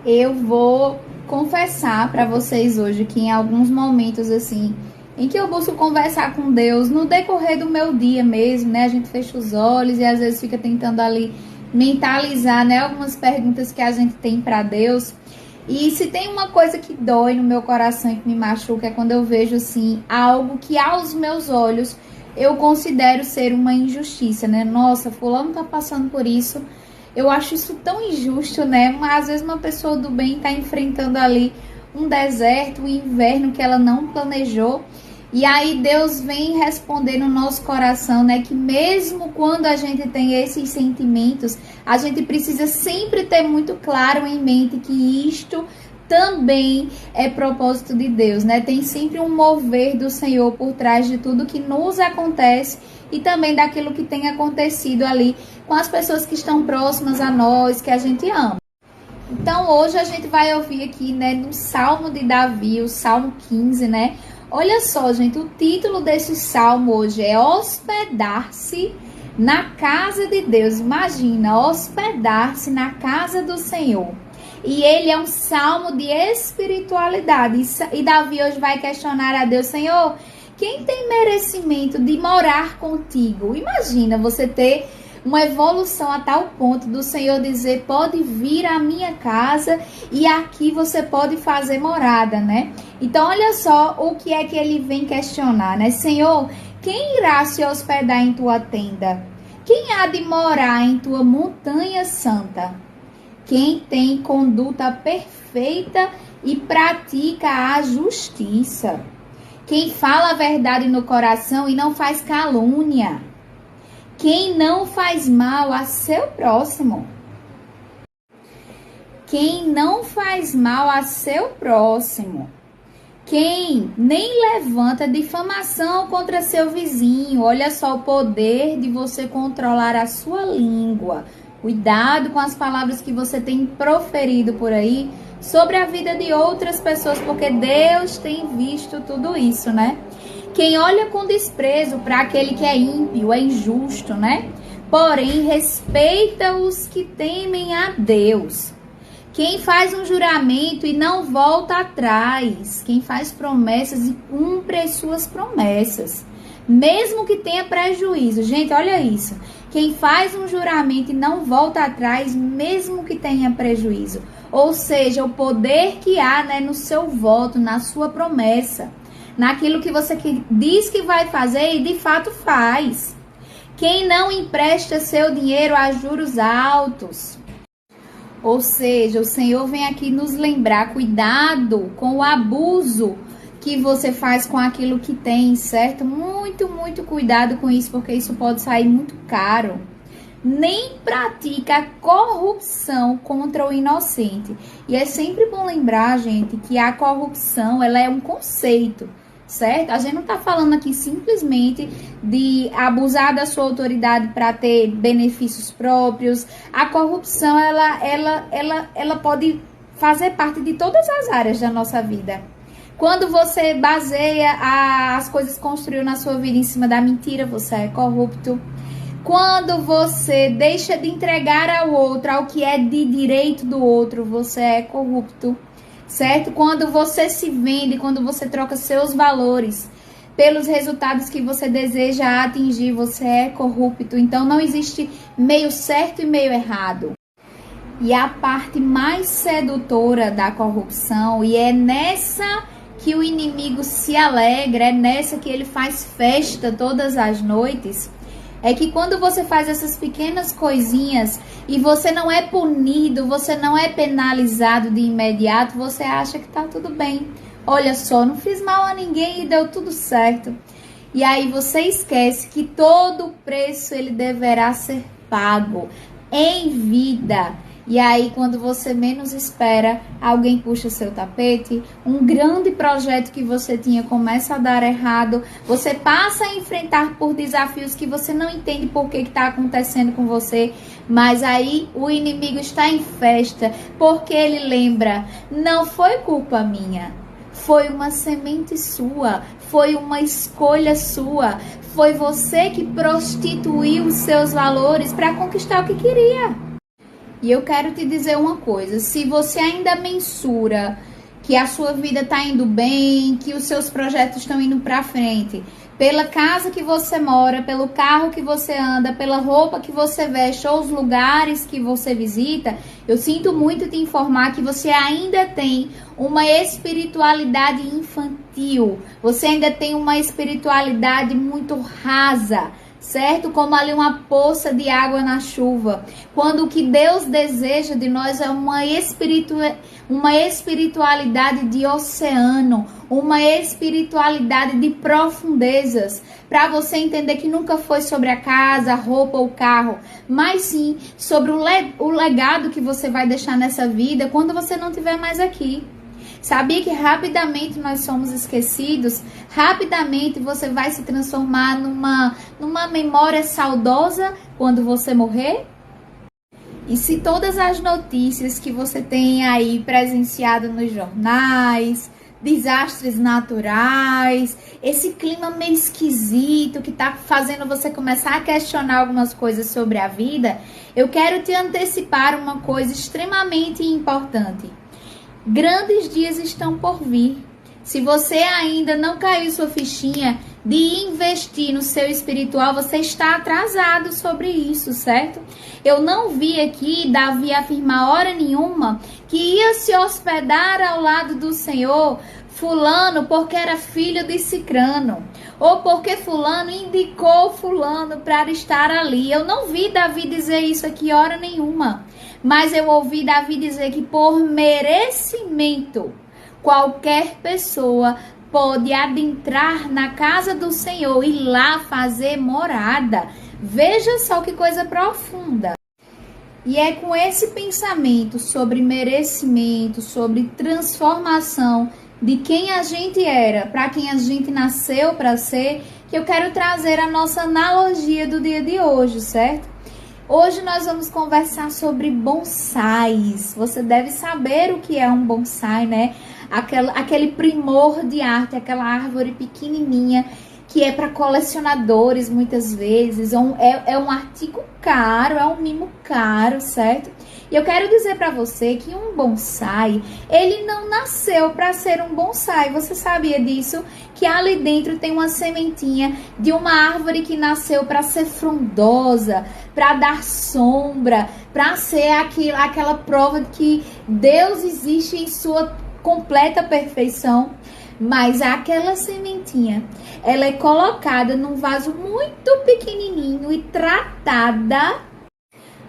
Eu vou confessar para vocês hoje que em alguns momentos assim, em que eu busco conversar com Deus, no decorrer do meu dia mesmo, né? A gente fecha os olhos e às vezes fica tentando ali mentalizar, né, algumas perguntas que a gente tem para Deus. E se tem uma coisa que dói no meu coração e que me machuca é quando eu vejo assim algo que aos meus olhos eu considero ser uma injustiça, né? Nossa, fulano tá passando por isso. Eu acho isso tão injusto, né? Mas às vezes uma pessoa do bem tá enfrentando ali um deserto, um inverno que ela não planejou. E aí Deus vem responder no nosso coração, né? Que mesmo quando a gente tem esses sentimentos, a gente precisa sempre ter muito claro em mente que isto também é propósito de Deus, né? Tem sempre um mover do Senhor por trás de tudo que nos acontece e também daquilo que tem acontecido ali com as pessoas que estão próximas a nós, que a gente ama. Então hoje a gente vai ouvir aqui, né, no Salmo de Davi, o Salmo 15, né? Olha só, gente, o título desse salmo hoje é Hospedar-se na casa de Deus. Imagina, hospedar-se na casa do Senhor. E ele é um salmo de espiritualidade. E Davi hoje vai questionar a Deus: Senhor, quem tem merecimento de morar contigo? Imagina você ter uma evolução a tal ponto do Senhor dizer: pode vir à minha casa e aqui você pode fazer morada, né? Então olha só o que é que ele vem questionar, né? Senhor, quem irá se hospedar em tua tenda? Quem há de morar em tua montanha santa? Quem tem conduta perfeita e pratica a justiça? Quem fala a verdade no coração e não faz calúnia? Quem não faz mal a seu próximo? Quem não faz mal a seu próximo? Quem nem levanta difamação contra seu vizinho? Olha só o poder de você controlar a sua língua. Cuidado com as palavras que você tem proferido por aí sobre a vida de outras pessoas, porque Deus tem visto tudo isso, né? Quem olha com desprezo para aquele que é ímpio, é injusto, né? Porém, respeita os que temem a Deus. Quem faz um juramento e não volta atrás. Quem faz promessas e cumpre as suas promessas, mesmo que tenha prejuízo. Gente, olha isso. Quem faz um juramento e não volta atrás, mesmo que tenha prejuízo. Ou seja, o poder que há, né, no seu voto, na sua promessa, naquilo que você diz que vai fazer e de fato faz. Quem não empresta seu dinheiro a juros altos. Ou seja, o Senhor vem aqui nos lembrar: cuidado com o abuso que você faz com aquilo que tem, certo? Muito, muito cuidado com isso, porque isso pode sair muito caro. Nem pratica a corrupção contra o inocente. E é sempre bom lembrar, gente, que a corrupção, ela é um conceito, certo? A gente não tá falando aqui simplesmente de abusar da sua autoridade para ter benefícios próprios. A corrupção, ela pode fazer parte de todas as áreas da nossa vida. Quando você baseia as coisas que construiu na sua vida em cima da mentira, você é corrupto. Quando você deixa de entregar ao outro, ao que é de direito do outro, você é corrupto, certo? Quando você se vende, quando você troca seus valores pelos resultados que você deseja atingir, você é corrupto. Então não existe meio certo e meio errado. E a parte mais sedutora da corrupção, e é nessa que o inimigo se alegra, é nessa que ele faz festa todas as noites, é que quando você faz essas pequenas coisinhas e você não é punido, você não é penalizado de imediato, você acha que tá tudo bem. Olha só, não fiz mal a ninguém e deu tudo certo. E aí você esquece que todo o preço ele deverá ser pago em vida. E aí, quando você menos espera, alguém puxa seu tapete, um grande projeto que você tinha começa a dar errado, você passa a enfrentar por desafios que você não entende por que está acontecendo com você, mas aí o inimigo está em festa, porque ele lembra: não foi culpa minha, foi uma semente sua, foi uma escolha sua, foi você que prostituiu os seus valores para conquistar o que queria. E eu quero te dizer uma coisa, se você ainda mensura que a sua vida está indo bem, que os seus projetos estão indo para frente, pela casa que você mora, pelo carro que você anda, pela roupa que você veste ou os lugares que você visita, eu sinto muito te informar que você ainda tem uma espiritualidade infantil. Você ainda tem uma espiritualidade muito rasa, certo? Como ali uma poça de água na chuva. Quando o que Deus deseja de nós é uma espiritualidade de oceano, uma espiritualidade de profundezas, para você entender que nunca foi sobre a casa, a roupa ou o carro, mas sim sobre o legado que você vai deixar nessa vida quando você não estiver mais aqui. Sabia que rapidamente nós somos esquecidos? Rapidamente você vai se transformar numa memória saudosa quando você morrer? E se todas as notícias que você tem aí presenciado nos jornais, desastres naturais, esse clima meio esquisito que tá fazendo você começar a questionar algumas coisas sobre a vida, eu quero te antecipar uma coisa extremamente importante. Grandes dias estão por vir. Se você ainda não caiu sua fichinha de investir no seu espiritual, você está atrasado sobre isso, certo? Eu não vi aqui Davi afirmar hora nenhuma que ia se hospedar ao lado do Senhor fulano porque era filho de Cicrano, ou porque fulano indicou fulano para estar ali. Eu não vi Davi dizer isso aqui hora nenhuma, mas eu ouvi Davi dizer que por merecimento qualquer pessoa pode adentrar na casa do Senhor e lá fazer morada. Veja só que coisa profunda. E é com esse pensamento sobre merecimento, sobre transformação de quem a gente era, para quem a gente nasceu para ser, que eu quero trazer a nossa analogia do dia de hoje, certo? Hoje nós vamos conversar sobre bonsais. Você deve saber o que é um bonsai, né? Aquele primor de arte, aquela árvore pequenininha que é para colecionadores muitas vezes. É um artigo caro, é um mimo caro, certo? E eu quero dizer para você que um bonsai, ele não nasceu para ser um bonsai. Você sabia disso? Que ali dentro tem uma sementinha de uma árvore que nasceu para ser frondosa, para dar sombra, para ser aquela prova de que Deus existe em sua completa perfeição. Mas aquela sementinha, ela é colocada num vaso muito pequenininho e tratada.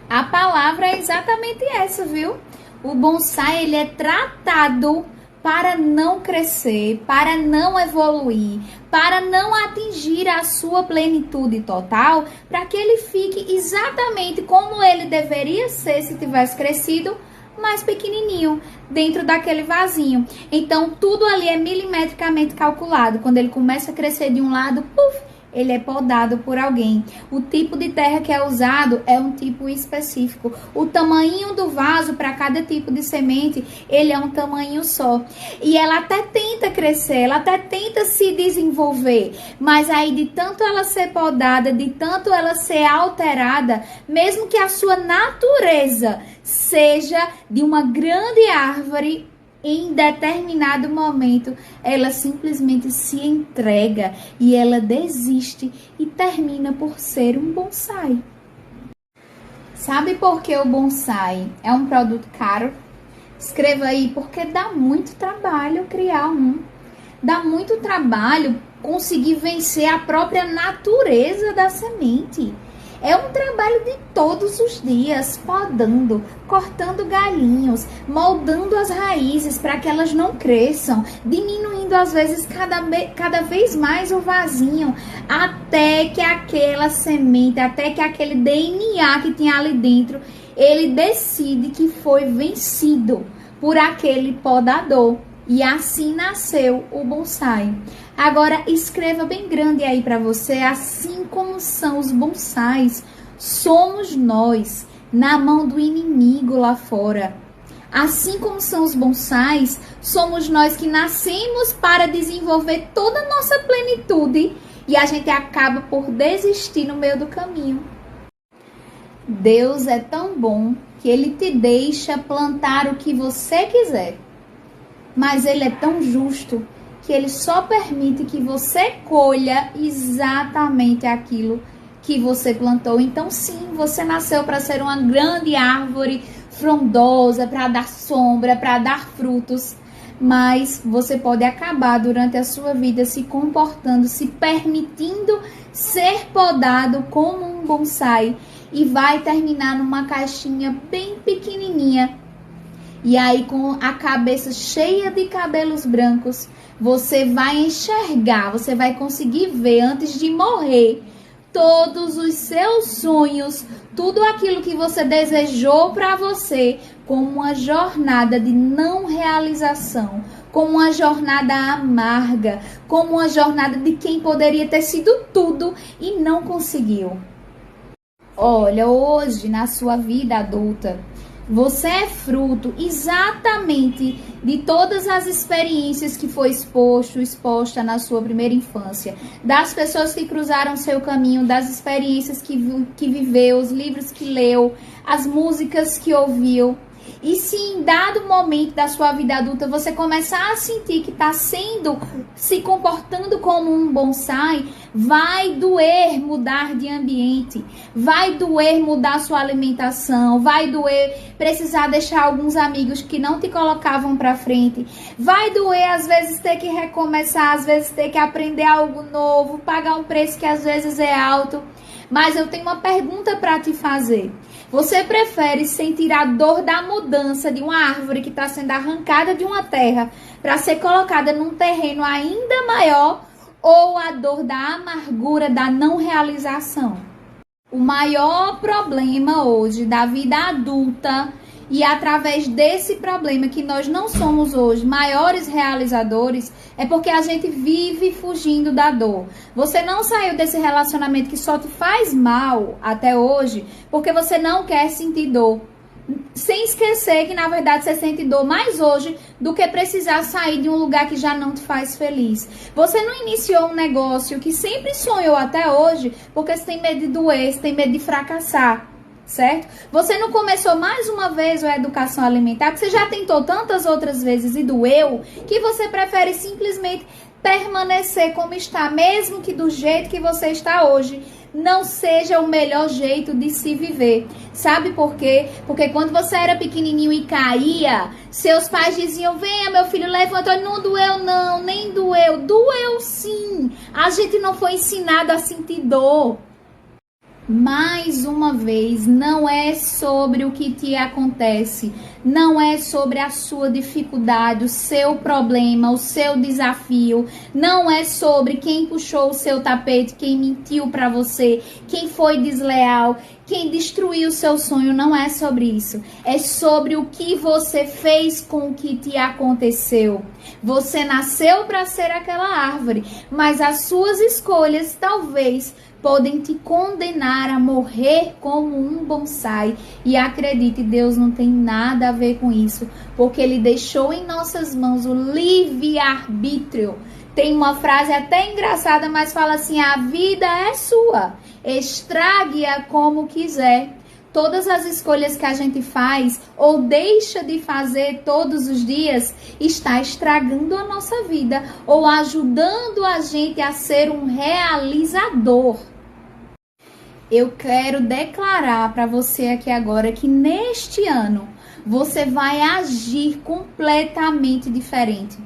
A palavra é exatamente essa, viu? O bonsai, ele é tratado para não crescer, para não evoluir, para não atingir a sua plenitude total, para que ele fique exatamente como ele deveria ser se tivesse crescido, mais pequenininho, dentro daquele vasinho. Então, tudo ali é milimetricamente calculado. Quando ele começa a crescer de um lado, puf, ele é podado por alguém. O tipo de terra que é usado é um tipo específico. O tamanho do vaso para cada tipo de semente, ele é um tamanho só. E ela até tenta crescer, ela até tenta se desenvolver. Mas aí, de tanto ela ser podada, de tanto ela ser alterada, mesmo que a sua natureza seja de uma grande árvore, em determinado momento, ela simplesmente se entrega e ela desiste e termina por ser um bonsai. Sabe por que o bonsai é um produto caro? Escreva aí, porque dá muito trabalho criar um. Dá muito trabalho conseguir vencer a própria natureza da semente. É um trabalho de todos os dias, podando, cortando galhinhos, moldando as raízes para que elas não cresçam, diminuindo às vezes cada vez mais o vasinho, até que aquela semente, até que aquele DNA que tinha ali dentro, ele decide que foi vencido por aquele podador. E assim nasceu o bonsai. Agora escreva bem grande aí para você, assim como são os bonsais, somos nós na mão do inimigo lá fora. Assim como são os bonsais, somos nós que nascemos para desenvolver toda a nossa plenitude e a gente acaba por desistir no meio do caminho. Deus é tão bom que ele te deixa plantar o que você quiser. Mas ele é tão justo que ele só permite que você colha exatamente aquilo que você plantou. Então, sim, você nasceu para ser uma grande árvore frondosa, para dar sombra, para dar frutos. Mas você pode acabar durante a sua vida se comportando, se permitindo ser podado como um bonsai e vai terminar numa caixinha bem pequenininha. E aí, com a cabeça cheia de cabelos brancos, você vai enxergar, você vai conseguir ver antes de morrer todos os seus sonhos, tudo aquilo que você desejou para você, como uma jornada de não realização, como uma jornada amarga, como uma jornada de quem poderia ter sido tudo e não conseguiu. Olha, hoje na sua vida adulta, você é fruto exatamente de todas as experiências que foi exposta na sua primeira infância, das pessoas que cruzaram seu caminho, das experiências que viveu, os livros que leu, as músicas que ouviu. E se em dado momento da sua vida adulta você começar a sentir que está se comportando como um bonsai, vai doer mudar de ambiente, vai doer mudar sua alimentação, vai doer precisar deixar alguns amigos que não te colocavam para frente, vai doer às vezes ter que recomeçar, às vezes ter que aprender algo novo, pagar um preço que às vezes é alto. Mas eu tenho uma pergunta para te fazer. Você prefere sentir a dor da mudança de uma árvore que está sendo arrancada de uma terra para ser colocada num terreno ainda maior, ou a dor da amargura da não realização? O maior problema hoje da vida adulta, e através desse problema que nós não somos hoje maiores realizadores, é porque a gente vive fugindo da dor. Você não saiu desse relacionamento que só te faz mal até hoje porque você não quer sentir dor. Sem esquecer que na verdade você sente dor mais hoje do que precisar sair de um lugar que já não te faz feliz. Você não iniciou um negócio que sempre sonhou até hoje porque você tem medo de doer, você tem medo de fracassar. Certo? Você não começou mais uma vez a educação alimentar, porque você já tentou tantas outras vezes e doeu, que você prefere simplesmente permanecer como está, mesmo que do jeito que você está hoje não seja o melhor jeito de se viver. Sabe por quê? Porque quando você era pequenininho e caía, seus pais diziam: venha meu filho, levanta. Não doeu não, nem doeu. Doeu sim. A gente não foi ensinado a sentir dor. Mais uma vez, não é sobre o que te acontece, não é sobre a sua dificuldade, o seu problema, o seu desafio, não é sobre quem puxou o seu tapete, quem mentiu pra você, quem foi desleal, quem destruiu o seu sonho. Não é sobre isso, é sobre o que você fez com o que te aconteceu. Você nasceu para ser aquela árvore, mas as suas escolhas talvez podem te condenar a morrer como um bonsai. E acredite, Deus não tem nada a ver com isso, porque Ele deixou em nossas mãos o livre-arbítrio. Tem uma frase até engraçada, mas fala assim: a vida é sua, estrague-a como quiser. Todas as escolhas que a gente faz ou deixa de fazer todos os dias está estragando a nossa vida ou ajudando a gente a ser um realizador. Eu quero declarar para você aqui agora que neste ano você vai agir completamente diferente.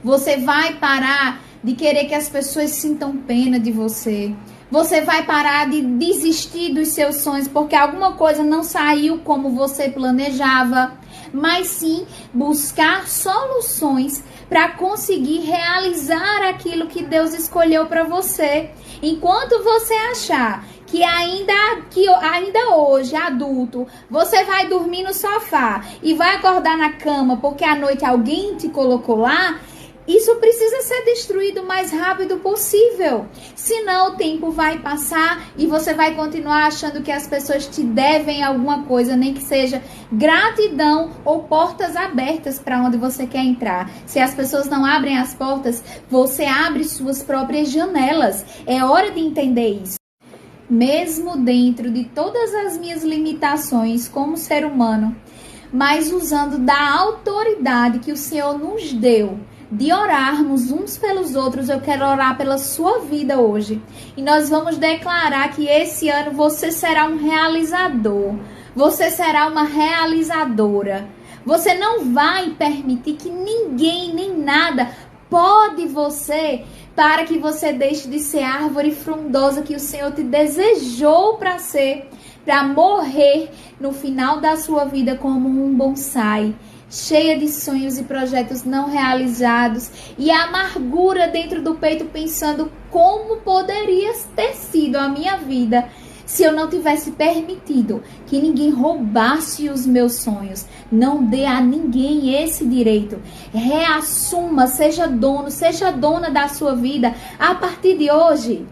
Você vai parar de querer que as pessoas sintam pena de você. Você vai parar de desistir dos seus sonhos porque alguma coisa não saiu como você planejava, mas sim buscar soluções para conseguir realizar aquilo que Deus escolheu para você. Enquanto você achar que ainda hoje, adulto, você vai dormir no sofá e vai acordar na cama porque à noite alguém te colocou lá, isso precisa ser destruído o mais rápido possível. Senão o tempo vai passar e você vai continuar achando que as pessoas te devem alguma coisa, nem que seja gratidão ou portas abertas para onde você quer entrar. Se as pessoas não abrem as portas, você abre suas próprias janelas. É hora de entender isso. mesmo dentro de todas as minhas limitações como ser humano, mas usando da autoridade que o Senhor nos deu, de orarmos uns pelos outros. Eu quero orar pela sua vida hoje. E nós vamos declarar que esse ano você será um realizador. Você será uma realizadora. Você não vai permitir que ninguém nem nada pode você para que você deixe de ser árvore frondosa que o Senhor te desejou para ser, para morrer no final da sua vida como um bonsai, cheia de sonhos e projetos não realizados e amargura dentro do peito, pensando como poderia ter sido a minha vida se eu não tivesse permitido que ninguém roubasse os meus sonhos. Não dê a ninguém esse direito. Reassuma, seja dono, seja dona da sua vida a partir de hoje.